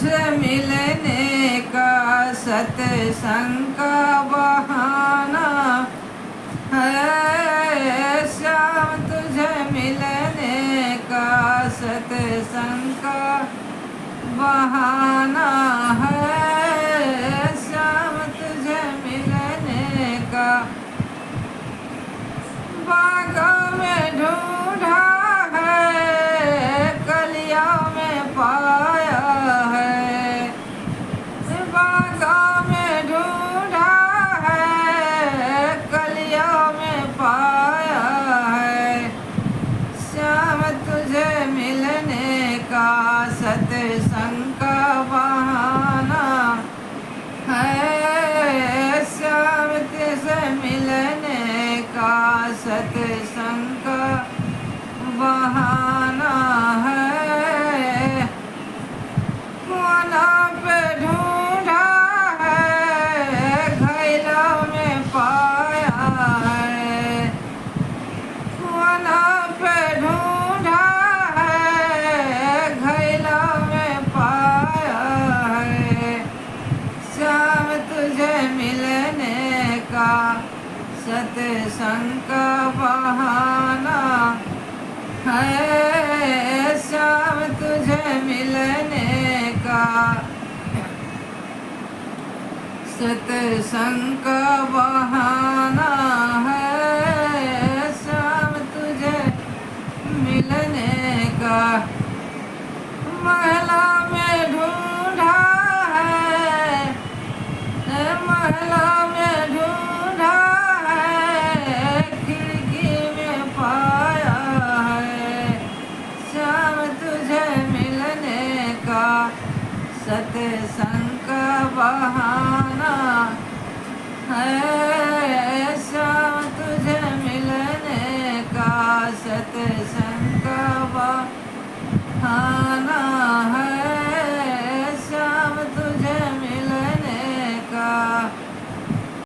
तुझसे मिलने का सत्संग का बहाना है श्याम, तुझे मिलने का सत्संग का बहाना है श्याम, तुझे मिलने का। बागों में ढूंढा है, कलियों में पाया है, बागों में ढूंढा है, कलियों में पाया है श्याम, तुझे मिलने का सत्संग का बहाना है श्याम, तुझे मिलने का सत्संग का बहाना है। कोनों पे ढूंढा है, घायलों में पाया है, कोनों पे ढूंढा है, घायलों में पाया है श्याम, तुझे मिलने का सत्संग का बहाना है श्याम, तुझे मिलने का सत्संग का बहाना है श्याम, तुझे मिलने का। महला में ढूंढा है, महला में ढूंढा है, खिड़की में पाया है श्याम, तुझे मिलने का सत्संग का बहाना है श्याम, तुझे मिलने का सत्संग